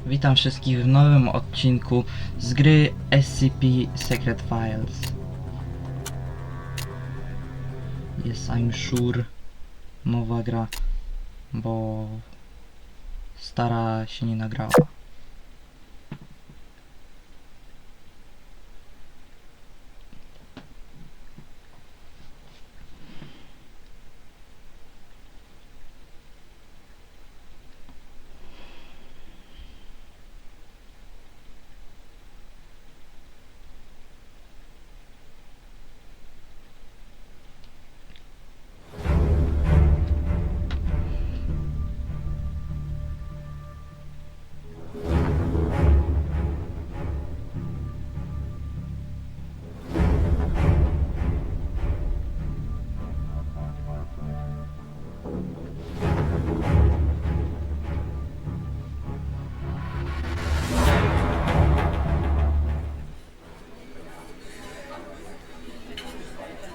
Witam wszystkich w nowym odcinku z gry SCP Secret Files. Yes, I'm sure nowa gra, bo stara się nie nagrała.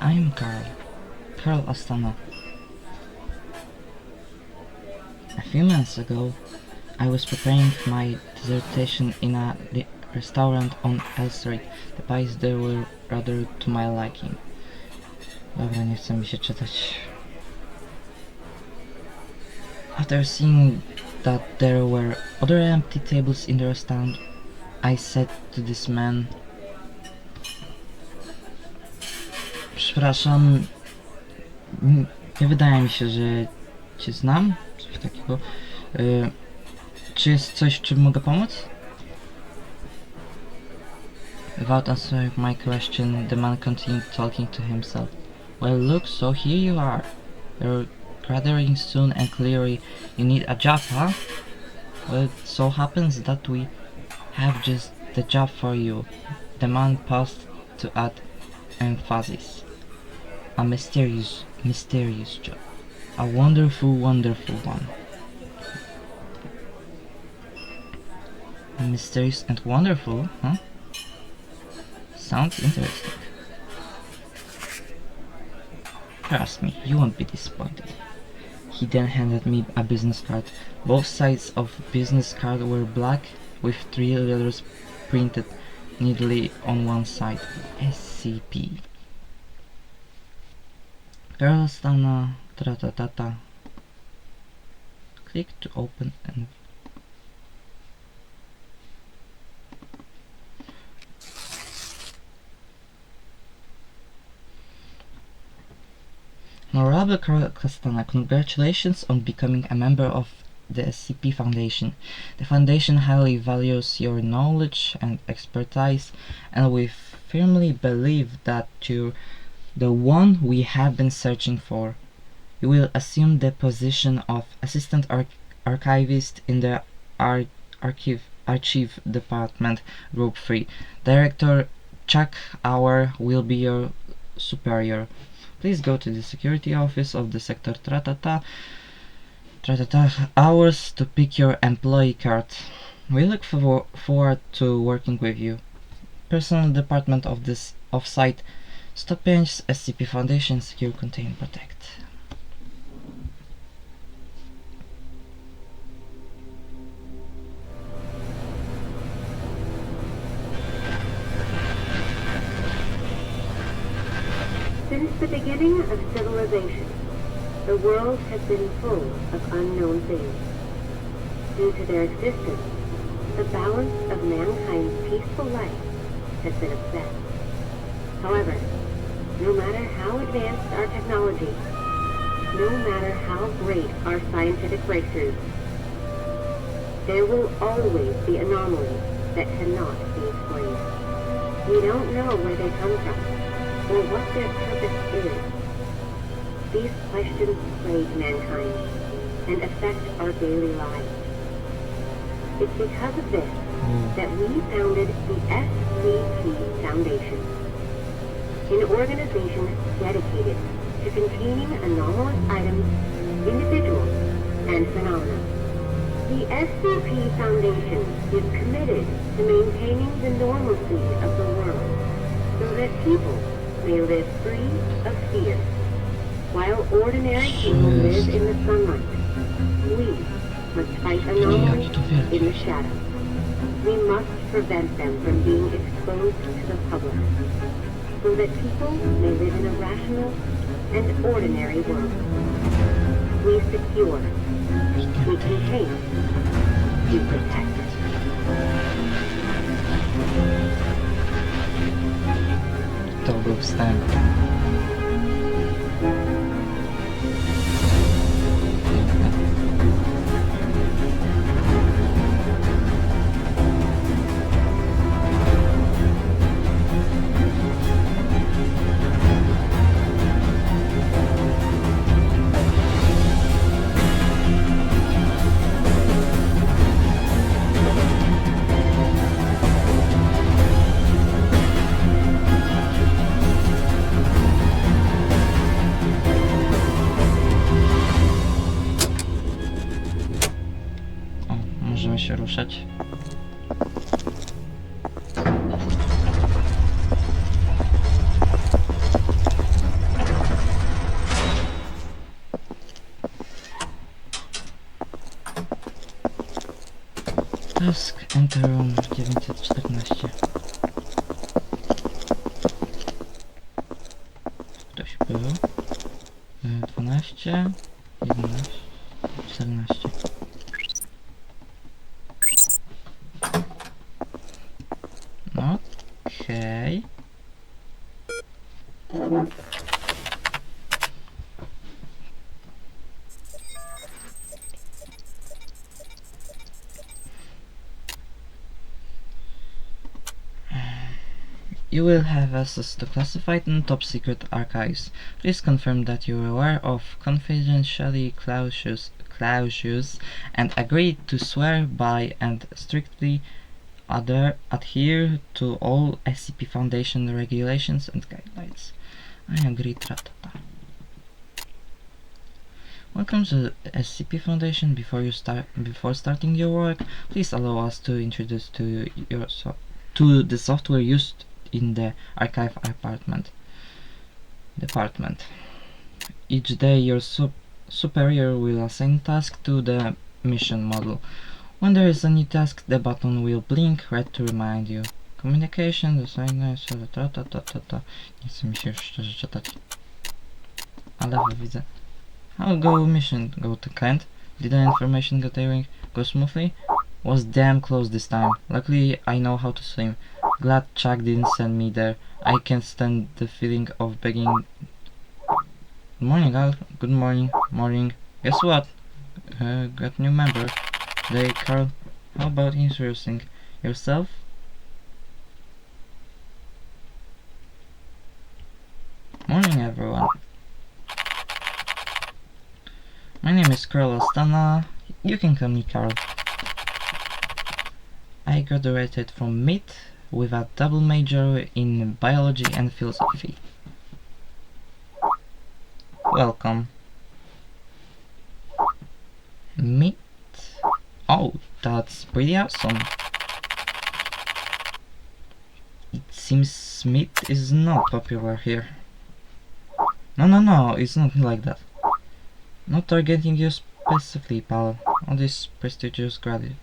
I'm Carl Astana. A few months ago, I was preparing my dissertation in a restaurant on L Street. The pies there were rather to my liking. Dobra, nie chce mi się czytać. After seeing that there were other empty tables in the restaurant, I said to this man, przepraszam, nie wydaje mi się, że cię znam, coś takiego. Czy jest coś, w czym mogę pomóc? Without answering my question, the man continued talking to himself. Well, look, so here you are. You're graduating soon and clearly you need a job, huh? Well, it so happens that we have just the job for you. The man paused to add emphasis. A mysterious job. A wonderful one. Mysterious and wonderful, huh? Sounds interesting. Trust me, you won't be disappointed. He then handed me a business card. Both sides of the business card were black with 3 letters printed neatly on one side. SCP. Girl Astana, ta. Click to open and Honorable Carl Astana, congratulations on becoming a member of the SCP Foundation. The Foundation highly values your knowledge and expertise, and we firmly believe that you're the one we have been searching for. You will assume the position of Assistant Archivist in the Archive Department, Group 3. Director Chuck Hour will be your superior. Please go to the security office of the sector hours to pick your employee card. We look forward to working with you. Personal department of this off-site. Stop Bench, SCP Foundation, secure, contain, protect. Since the beginning of civilization, the world has been full of unknown things. Due to their existence, the balance of mankind's peaceful life has been upset. However, no matter how advanced our technology, no matter how great our scientific breakthroughs, there will always be anomalies that cannot be explained. We don't know where they come from, or what their purpose is. These questions plague mankind and affect our daily lives. It's because of this that we founded the SCP Foundation, an organization dedicated to containing anomalous items, individuals, and phenomena. The SCP Foundation is committed to maintaining the normalcy of the world so that people may live free of fear. While ordinary people live in the sunlight, we must fight anomalies in the shadows. We must prevent them from being exposed to the public, so that people may live in a rational and ordinary world. We secure, we contain, we protect. To był wstęp. Możemy się ruszać. Task Enter Room 914. Ktoś był. 12, 11, 14. Okej. You will have access to classified and top secret archives. Please confirm that you are aware of confidentiality clauses and agree to swear by and strictly adhere to all SCP Foundation regulations and guidelines. I agree, tratata. Welcome to the SCP Foundation. Before starting your work, please allow us to introduce to the software used in the archive department. Each day your superior will assign task to the mission model. When there is a new task, the button will blink red to remind you. Communication, designers, Nie chce mi się już szczerze czytać. Ale widzę. How go mission? Go to client? Did the information go smoothly? Was damn close this time. Luckily, I know how to swim. Glad Chuck didn't send me there. I can't stand the feeling of begging. Good morning, Al. Good morning. Morning. Guess what? Got new member. Today, Carl. How about introducing yourself? Morning, everyone. My name is Carl Astana. You can call me Carl. I graduated from MIT with a double major in biology and philosophy. Welcome. MIT? Oh, that's pretty awesome. It seems Smith is not popular here. No, it's not like that. Not targeting you specifically, pal. All these prestigious graduates.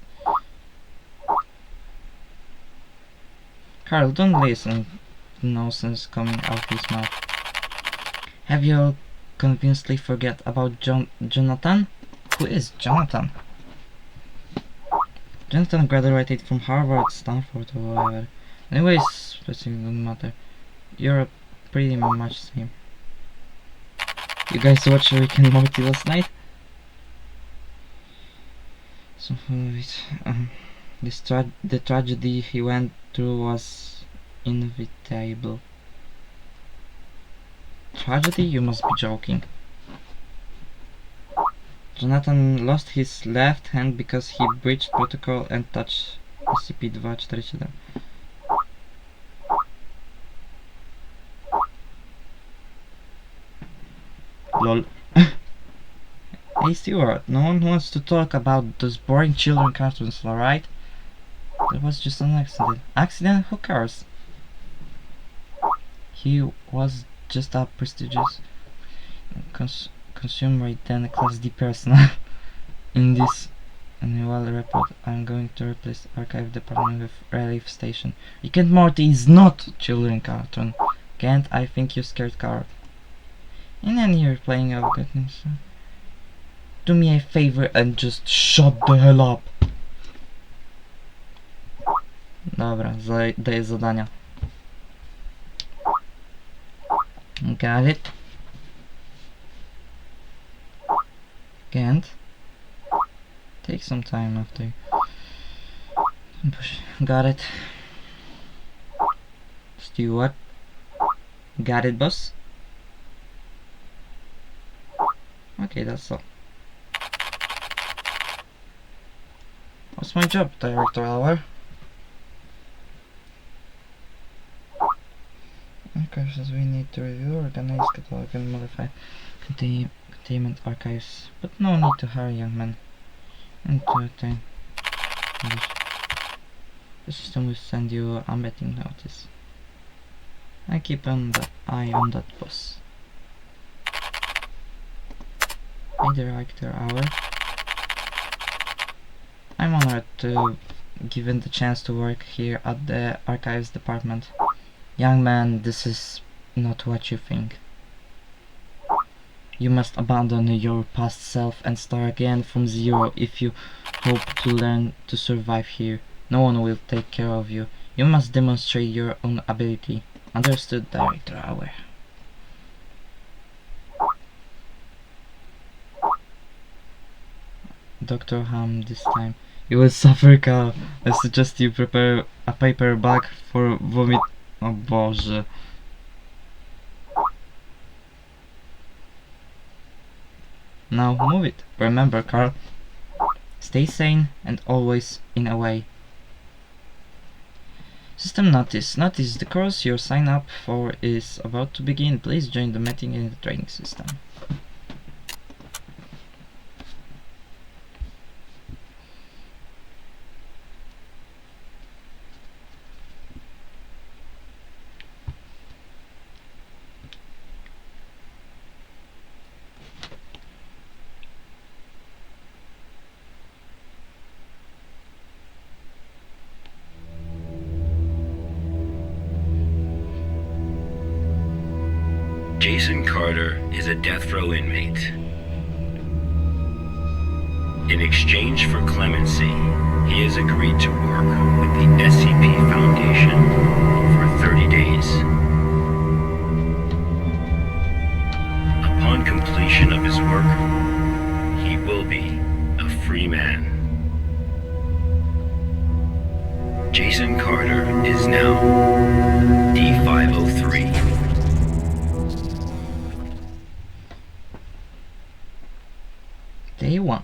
Carl, don't listen to nonsense coming out his mouth. Have you all conveniently forget about Jonathan? Who is Jonathan? Jonathan graduated from Harvard, Stanford, or whatever. Anyways, specific doesn't matter. You're pretty much same. You guys watched Rick and Morty last night? So the tragedy he went through was inevitable. Tragedy? You must be joking. Jonathan lost his left hand because he breached protocol and touched SCP-247. Lol. Hey Stewart, no one wants to talk about those boring children cartoons, alright? That was just an accident. Accident? Who cares? He was just a prestigious consumer, then a class D person in this annual report. I'm going to replace archive department with relief station. Rick and Morty is not children cartoon. Can't I think you scared Carl? And then you're playing out goodness. Do me a favor and just shut the hell up. Dobra, daję zadania. Got it. Can't. Take some time after. Got it. Steward. Got it, boss. Okay, that's all. What's my job, Director Hour? Archives we need to review, organize, catalog, and modify containment archives. But no need to hurry, young man. And to attain the system will send you a betting notice. I keep an eye on that, boss. Hey, Director Hour. I'm honored to given the chance to work here at the archives department. Young man, this is not what you think. You must abandon your past self and start again from zero if you hope to learn to survive here. No one will take care of you. You must demonstrate your own ability. Understood, Director Hour. Dr. Ham, this time. You will suffer, Carl. I suggest you prepare a paper bag for vomit. O Boże. Now move it. Remember, Carl. Stay sane and always in a way. System notice. Notice the course you sign up for is about to begin. Please join the meeting in the training system. Jason Carter is a death row inmate. In exchange for clemency, he has agreed to work with the SCP Foundation for 30 days. Upon completion of his work, he will be a free man. Jason Carter is now D503. Day 1.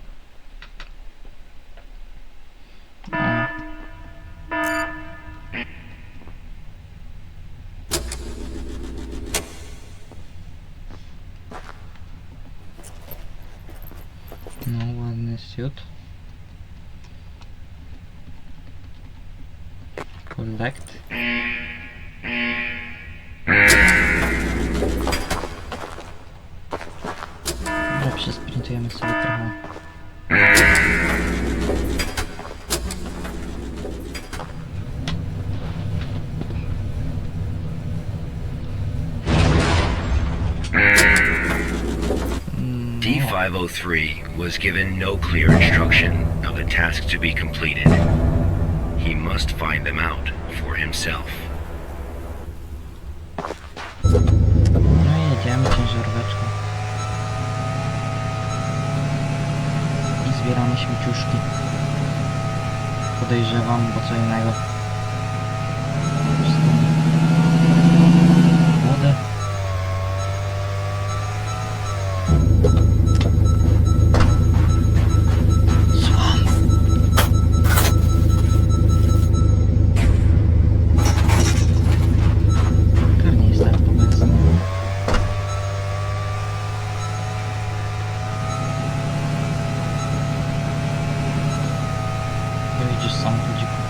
No one suit. Collect. Dobrze, sprintujemy sobie trochę. D503 was given no clear instruction of the task to be completed. He must find them out for himself. No i jedziemy ciężaróweczką. I zbieramy śmieciuszki. Podejrzewam, bo co innego. Wodę. Sam chodziku.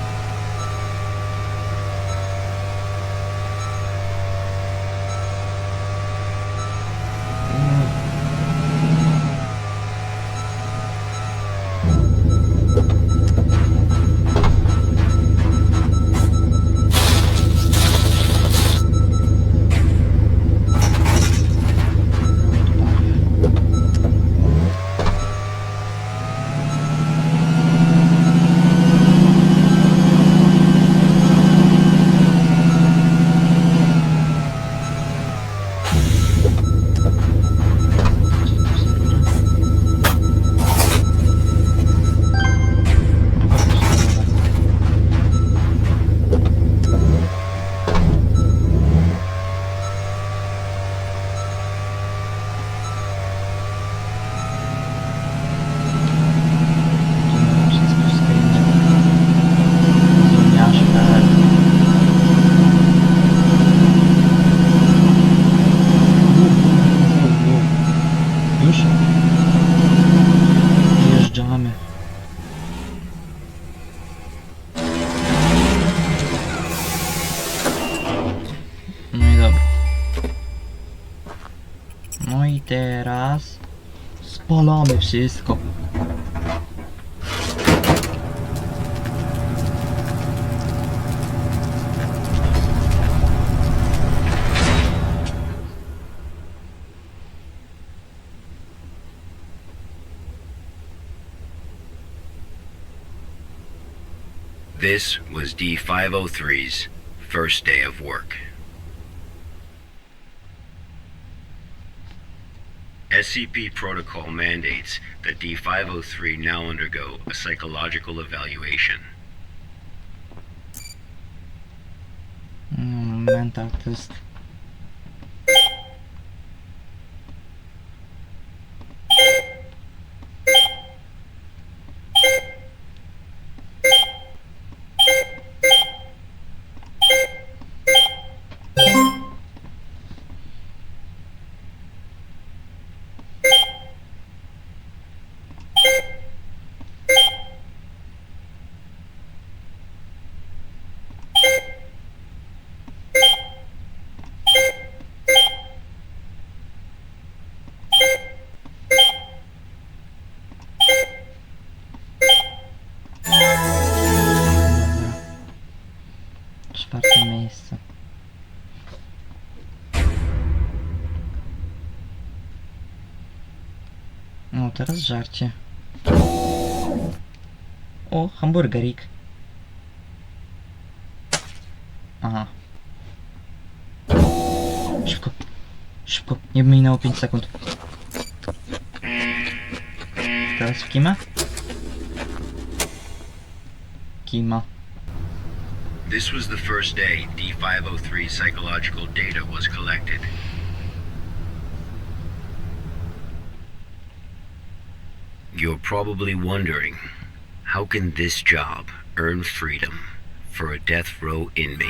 teraz spalamy wszystko. This was D503's first day of work. SCP protocol mandates that D503 now undergo a psychological evaluation. Mental test. Czwarte miejsce. No teraz żarcie. O, hamburgerik. Aha. Szybko. Szybko. Nie minęło 5 sekund. Teraz w kimę? Kima. This was the first day D503 psychological data was collected. You're probably wondering, how can this job earn freedom for a death row inmate?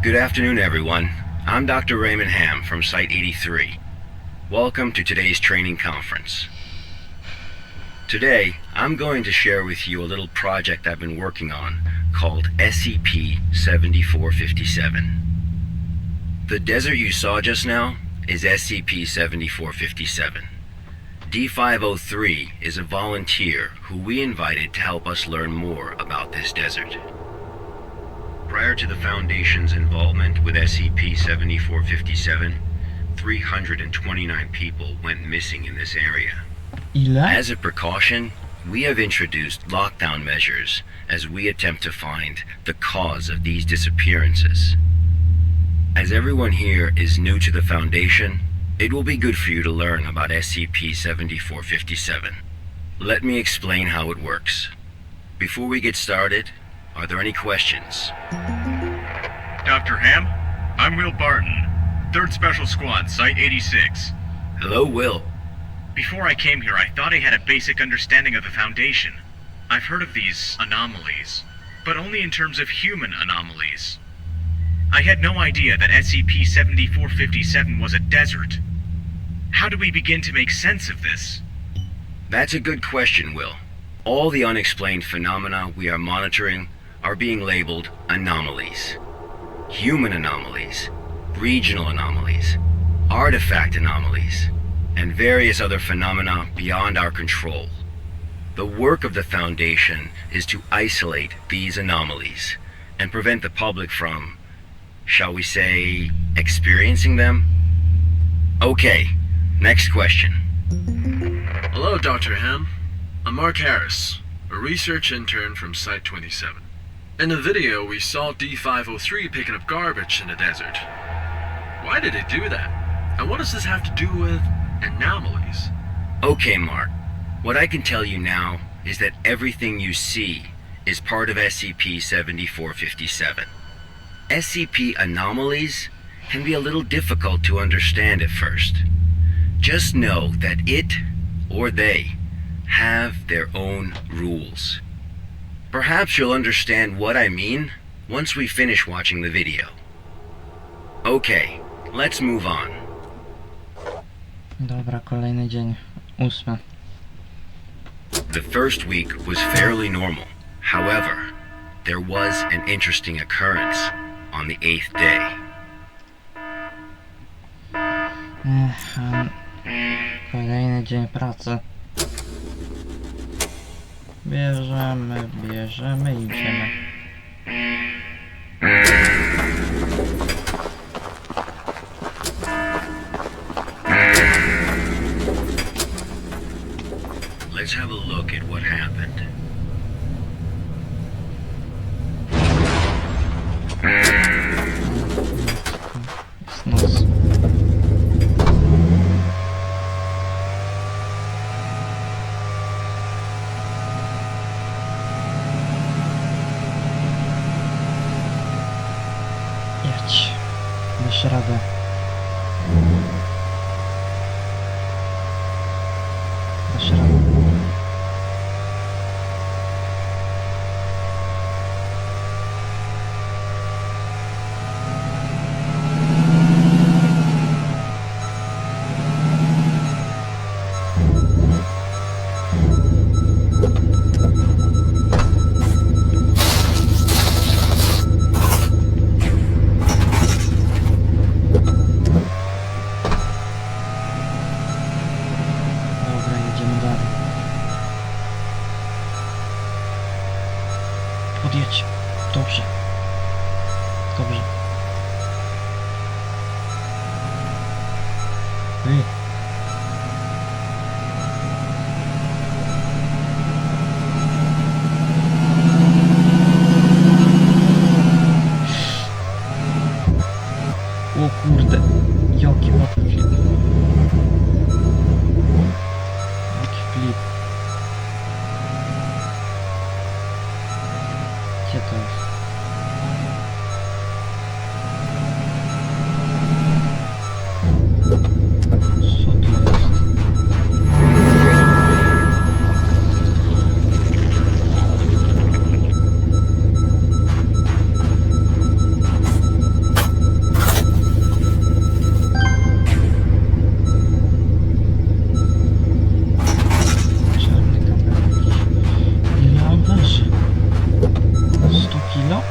Good afternoon, everyone. I'm Dr. Raymond Ham from Site 83. Welcome to today's training conference. Today, I'm going to share with you a little project I've been working on called SCP-7457. The desert you saw just now is SCP-7457. D503 is a volunteer who we invited to help us learn more about this desert. Prior to the Foundation's involvement with SCP-7457, 329 people went missing in this area. Ile? As a precaution, we have introduced lockdown measures as we attempt to find the cause of these disappearances. As everyone here is new to the Foundation, it will be good for you to learn about SCP-7457. Let me explain how it works. Before we get started, are there any questions? Dr. Ham, I'm Will Barton, 3rd Special Squad, Site 86. Hello, Will. Before I came here, I thought I had a basic understanding of the Foundation. I've heard of these anomalies, but only in terms of human anomalies. I had no idea that SCP-7457 was a desert. How do we begin to make sense of this? That's a good question, Will. All the unexplained phenomena we are monitoring are being labeled anomalies. Human anomalies, regional anomalies, artifact anomalies, and various other phenomena beyond our control. The work of the Foundation is to isolate these anomalies and prevent the public from, shall we say, experiencing them? Okay, next question. Hello, Dr. Ham. I'm Mark Harris, a research intern from Site 27. In the video, we saw D503 picking up garbage in the desert. Why did it do that? And what does this have to do with anomalies? Okay, Mark. What I can tell you now is that everything you see is part of SCP-7457. SCP anomalies can be a little difficult to understand at first. Just know that it, or they, have their own rules. Perhaps you'll understand what I mean once we finish watching the video. Okay, let's move on. Dobra, kolejny dzień. 8. The first week was fairly normal. However, There was an interesting occurrence on the 8th day. Kolejny dzień pracy. Bierzemy, idziemy. Let's have a look at what happened. Jest noc. Jedź. Dasz radę. Dasz radę. Dobra, jedziemy dalej. Podjedź. Dobrze. Dobrze. Ej. O kurde. Jaki backflip. Jaki flip. Gdzie to jest? Co to jest? Czarny kawałek. Ile on waży? 100 kilo?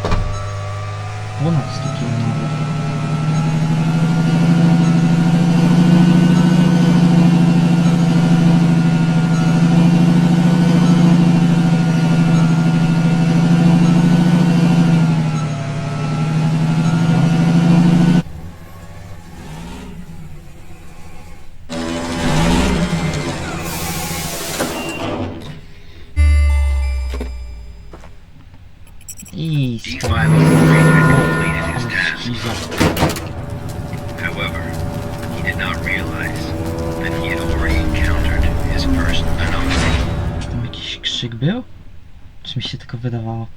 Ponad 100 kilo nawet. I D503 had completed his task. Jesus. However, he did not realize that he had already encountered his first anomaly. Tam jakiś krzyk był? Czy mi się tylko wydawało?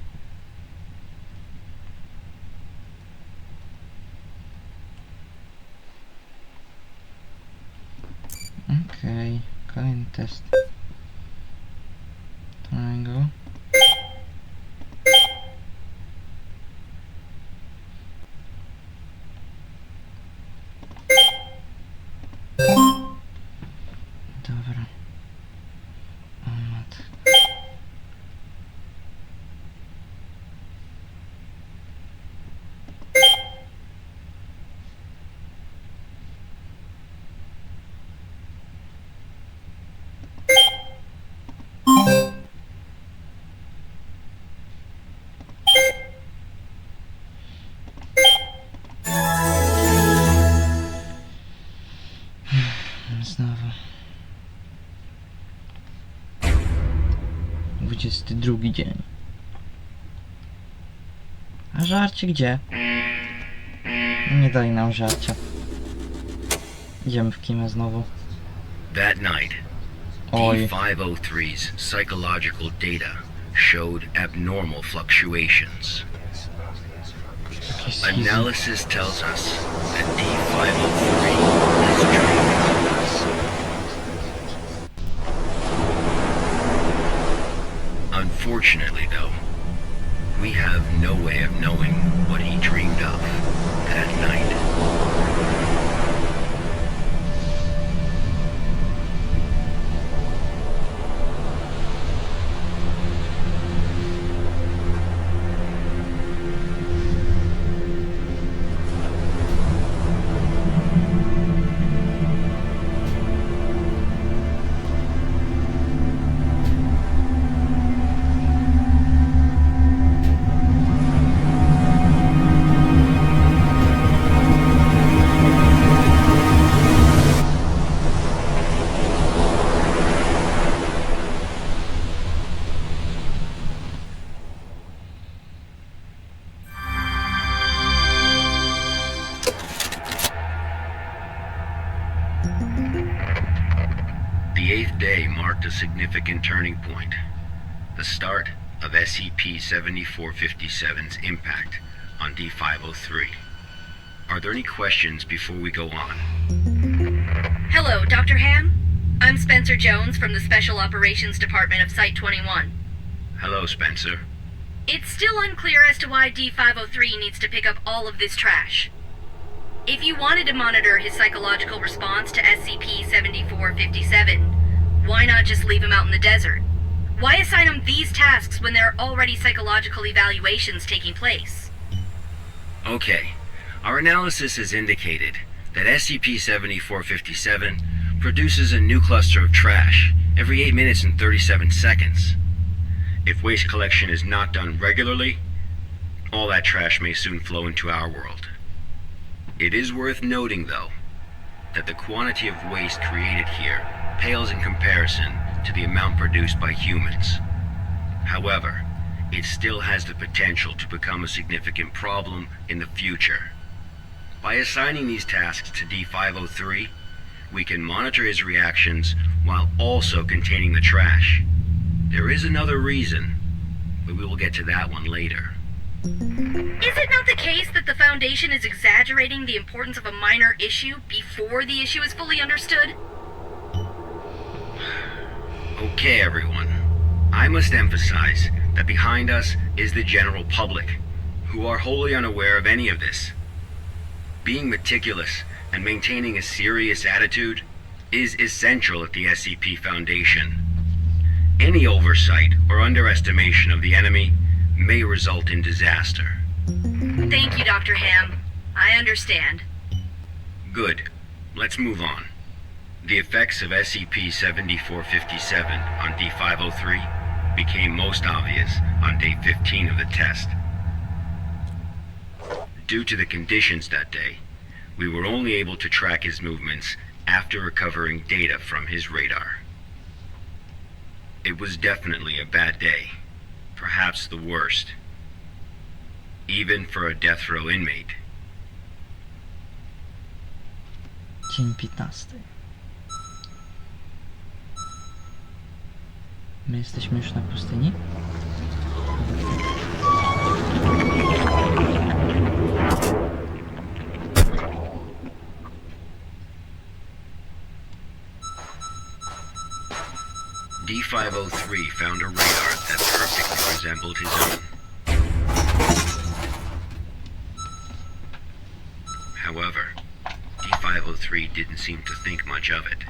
Okej, kolejny test. Triangle. Dobra. O matko. Znowu. 22 dzień. A żarcie gdzie? Nie dali nam żarcia. Idziemy w kimę znowu. That night, Oj. D503's psychological data showed abnormal fluctuations. Jakieś schizy. Analysis tells us that D503 is dreaming. Unfortunately, though, we have no way of knowing what he dreamed of that night. The 8th day marked a significant turning point. The start of SCP-7457's impact on D503. Are there any questions before we go on? Hello, Dr. Ham. I'm Spencer Jones from the Special Operations Department of Site-21. Hello, Spencer. It's still unclear as to why D503 needs to pick up all of this trash. If you wanted to monitor his psychological response to SCP-7457, why not just leave him out in the desert? Why assign him these tasks when there are already psychological evaluations taking place? Okay. Our analysis has indicated that SCP-7457 produces a new cluster of trash every 8 minutes and 37 seconds. If waste collection is not done regularly, all that trash may soon flow into our world. It is worth noting, though, that the quantity of waste created here pales in comparison to the amount produced by humans. However, it still has the potential to become a significant problem in the future. By assigning these tasks to D503, we can monitor his reactions while also containing the trash. There is another reason, but we will get to that one later. Is it not the case that the Foundation is exaggerating the importance of a minor issue before the issue is fully understood? Okay, everyone. I must emphasize that behind us is the general public, who are wholly unaware of any of this. Being meticulous and maintaining a serious attitude is essential at the SCP Foundation. Any oversight or underestimation of the enemy may result in disaster. Thank you, Dr. Ham. I understand. Good. Let's move on. The effects of SCP-7457 on D503 became most obvious on day 15 of the test. Due to the conditions that day, we were only able to track his movements after recovering data from his radar. It was definitely a bad day, perhaps the worst, even for a death row inmate. Dzień 15. My jesteśmy już na pustyni? D503 found a radar that perfectly resembled his own. However, D503 didn't seem to think much of it.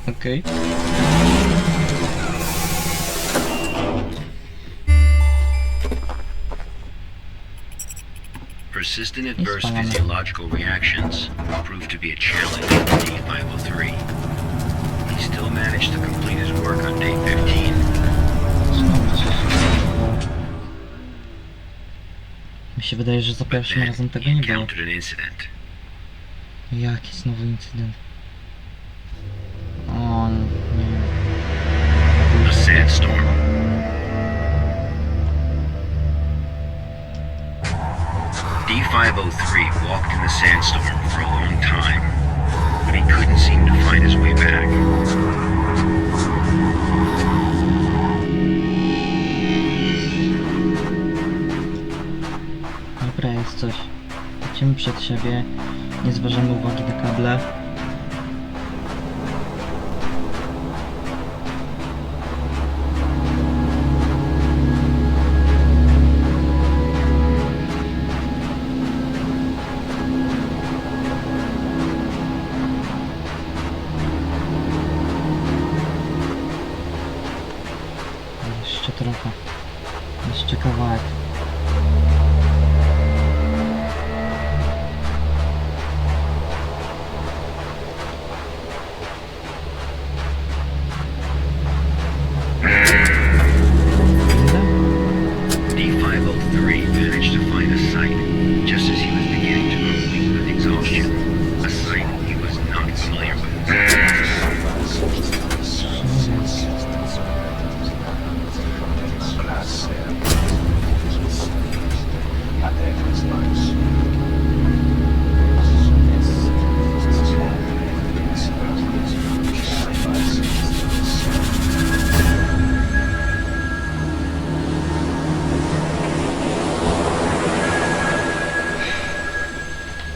Okay. Persistent adverse physiological reactions proved to be a challenge for D503. He still managed to complete his work on day 15. Mi się wydaje, że za But pierwszym then razem tego he nie było. encountered an incident. Jaki znowu incydent? O nie. A sandstorm. D503 walked in the sandstorm for a long time, but he couldn't seem to find his way back. Dobra, jest coś. Idziemy przed siebie, nie zważamy uwagi na kable. trochę. Jeszcze kawałek. D503 managed to find a site just as he was beginning to grow weak with exhaustion. A site he was not familiar with.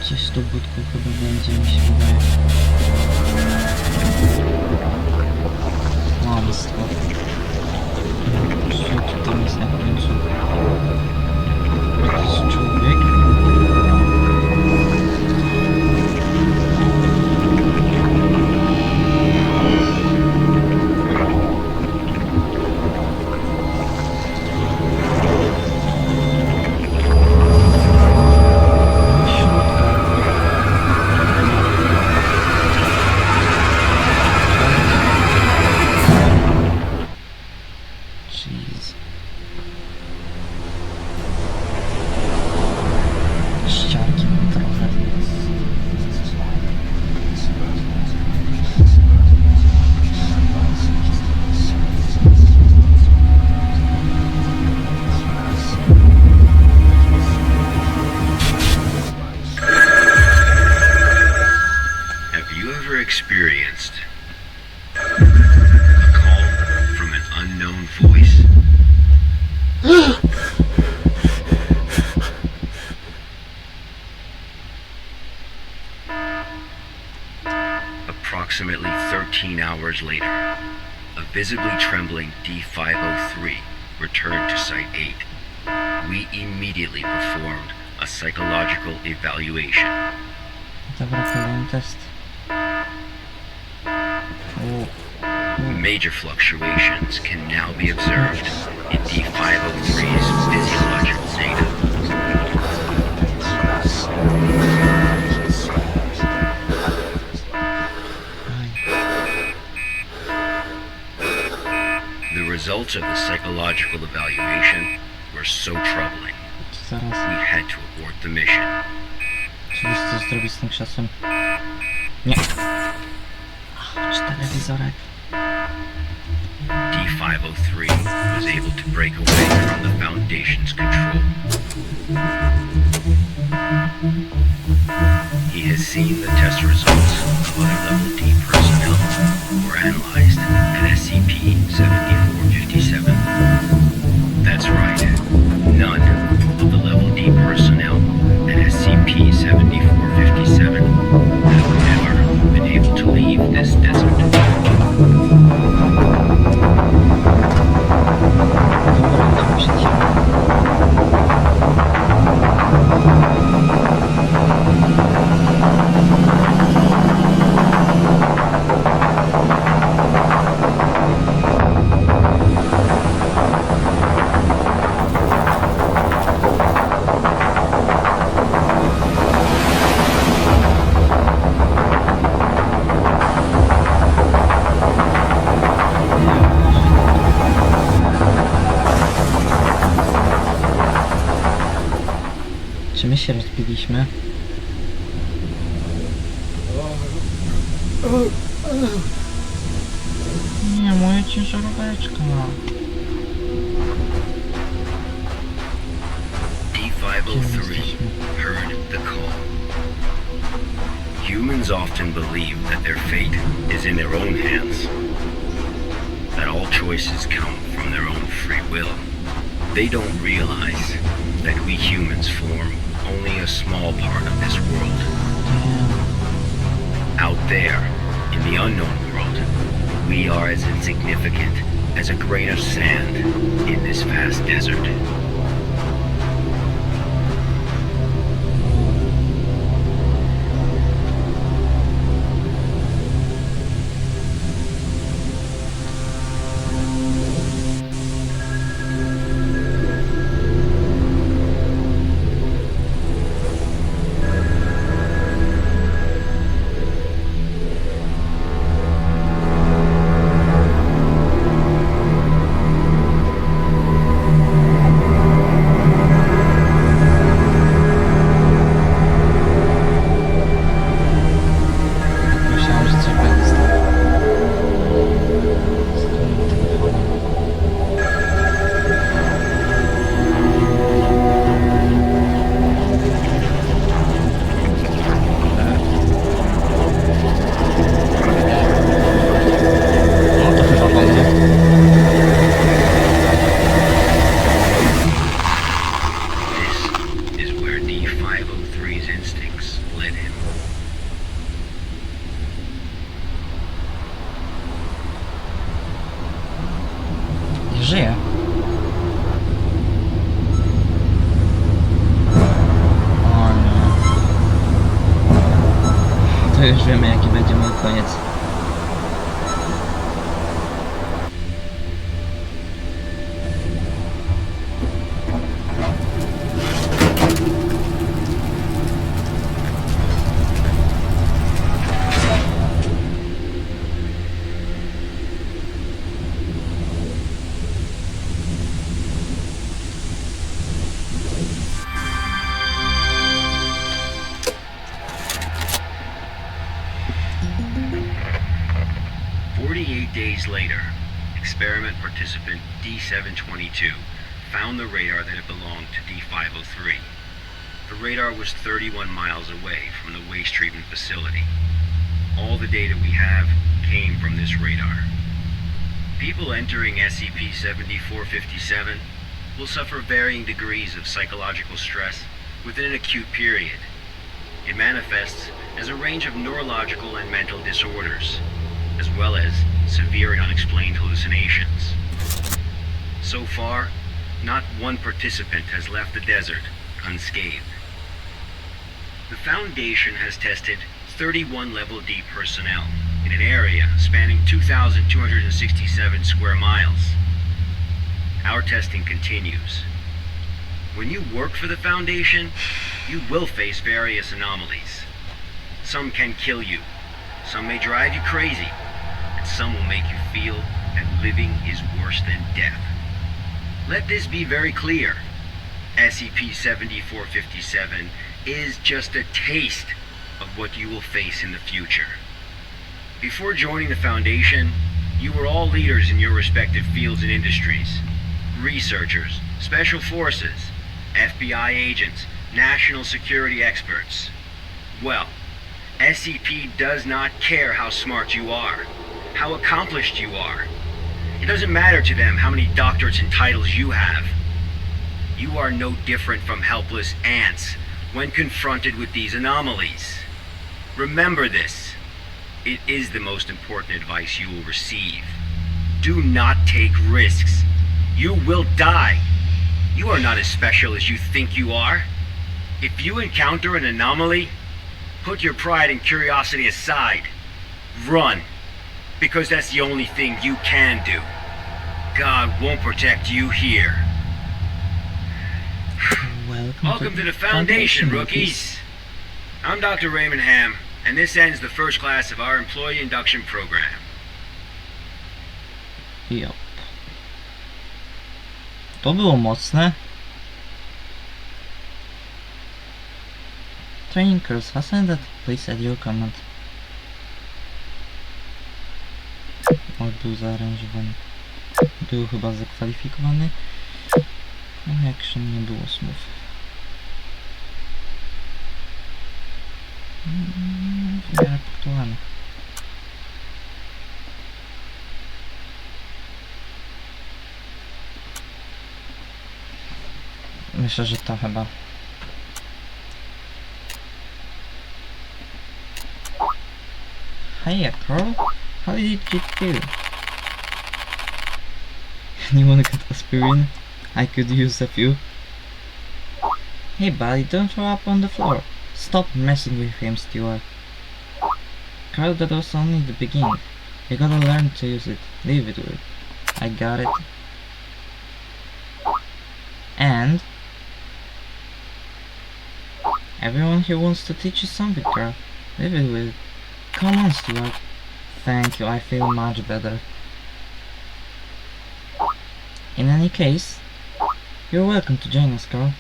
Coś z tą budką chyba będzie, mi się wydaje. Kłamstwo. Co tam jest na końcu? To jest człowiek? Jeez. Ścianki mam trochę. Have you ever experienced a call from an unknown voice? Approximately 13 hours later, a visibly trembling D503 returned to Site 8. We immediately performed a psychological evaluation. Dobra, kolejny test. Major fluctuations can now be observed in D503's physiological data. The results of the psychological evaluation were so troubling, Zaraz. we had to abort the mission. Czyli coś zrobić z tym krzesłem? Nie. Ach, telewizorek. D503 was able to break away from the Foundation's control. He has seen the test results of other Level D personnel who were analyzed at SCP-7457. That's right. None of the Level D personnel at SCP-7457 have ever been able to leave this desert. Czy my się rozbiliśmy? Nie, moja ciężaróweczka. D503 heard the call. Humans often believe that their fate is in their own hands, that all choices come from their own free will. They don't realize that we humans form only a small part of this world. Out there, in the unknown world, we are as insignificant as a grain of sand in this vast desert. Już wiemy, jaki będzie mój koniec. Days later, experiment participant D722 found the radar that had belonged to D503. The radar was 31 miles away from the waste treatment facility. All the data we have came from this radar. People entering SCP-7457 will suffer varying degrees of psychological stress within an acute period. It manifests as a range of neurological and mental disorders, as well as severe and unexplained hallucinations. So far, not one participant has left the desert unscathed. The Foundation has tested 31 Level D personnel in an area spanning 2,267 square miles. Our testing continues. When you work for the Foundation, you will face various anomalies. Some can kill you, some may drive you crazy, and some will make you feel that living is worse than death. Let this be very clear. SCP-7457 is just a taste of what you will face in the future. Before joining the Foundation, you were all leaders in your respective fields and industries. Researchers, special forces, FBI agents, national security experts. Well, SCP does not care how smart you are, how accomplished you are. It doesn't matter to them how many doctorates and titles you have. You are no different from helpless ants when confronted with these anomalies. Remember this. It is the most important advice you will receive. Do not take risks. You will die. You are not as special as you think you are. If you encounter an anomaly, put your pride and curiosity aside. Run. Because that's the only thing you can do. God won't protect you here. Welcome to the Foundation, rookies. I'm Dr. Raymond Ham, and this ends the first class of our employee induction program. Yep. To było mocne. Training course has ended. Please add your comment. Był zaaranżowany. Był chyba zakwalifikowany. No action nie było smooth. W miarę punktualny. Myślę, że to chyba. Hiya, Carl. How did it get you? Anyone got aspirin? I could use a few. Hey buddy, don't throw up on the floor. Stop messing with him, Stuart. Carl, that was only the beginning. You gotta learn to use it. Leave it with it. I got it. And everyone here wants to teach you something, Carl. Leave it with it. Come on, Stuart. Thank you, I feel much better. In any case, you're welcome to join us, Carl.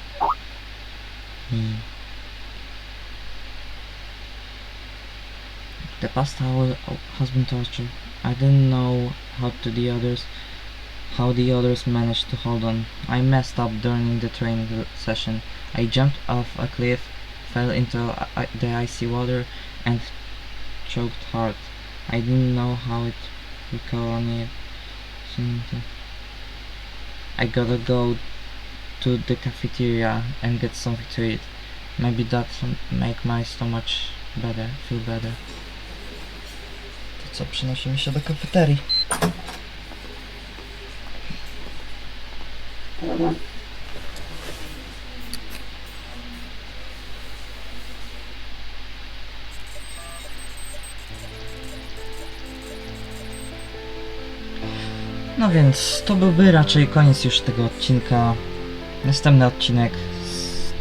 The past hour has been torture. I didn't know how the others managed to hold on. I messed up during the training session. I jumped off a cliff, fell into the icy water, and choked hard. I didn't know how it would go on it. I gotta go to the cafeteria and get something to eat. Maybe that'll make my stomach feel better. To co, przenosimy się do kafeterii. No więc to byłby raczej koniec już tego odcinka. Następny odcinek z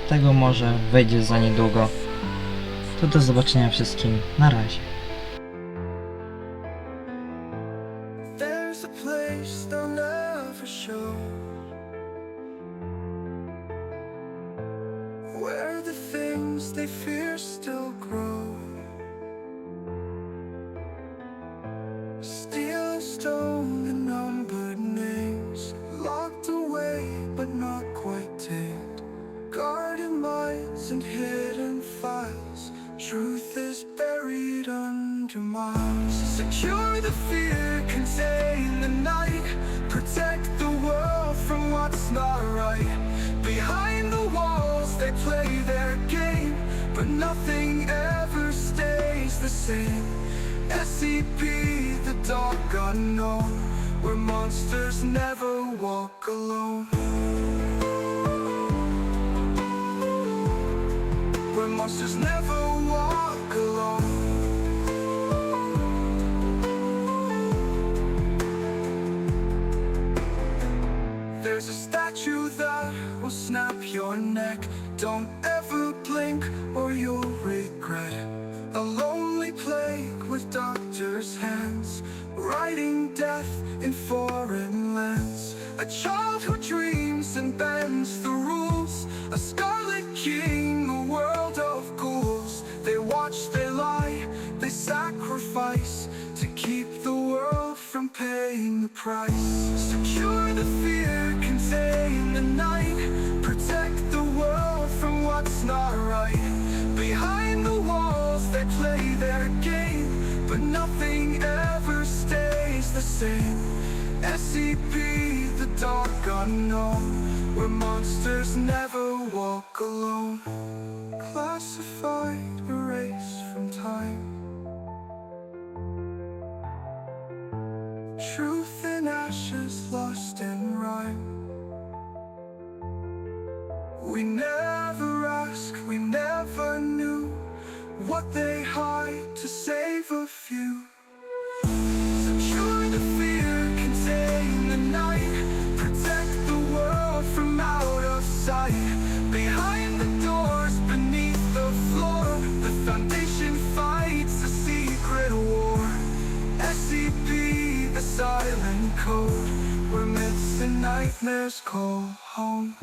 tego może wejdzie za niedługo. To do zobaczenia wszystkim. Na razie. There's a place they'll never show, where the things they fear still grow. Steel and stone and numbered names, locked away but not quite tamed. Guarded minds and hidden files, truth is buried under miles. Secure the fear, contain the night, protect the world from what's not right. Behind the walls they play their game, but nothing ever stays the same. SCP, the dark unknown, where monsters never walk alone. Where monsters never walk alone. There's a statue that will snap your neck. Don't ever blink or you'll regret. A lonely plague with doctor's hands, writing death in foreign lands. A child who dreams and bends the rules. A scarlet king, a world of ghouls. They watch, they lie, they sacrifice to keep the world from paying the price. Secure the fear, contain the night, protect the world from what's not right. Behind the walls they play their game, but nothing ever stays the same. SCP, the dark unknown, where monsters never walk alone. Classified, erased from time. Truth in ashes, lost in rhyme. We never asked, we never knew what they hide to save a few. Secure the fear, contain the night, protect the world from out of sight. Behind the doors, beneath the floor, the Foundation fights a secret war. SCP, the silent code, where myths and nightmares call home.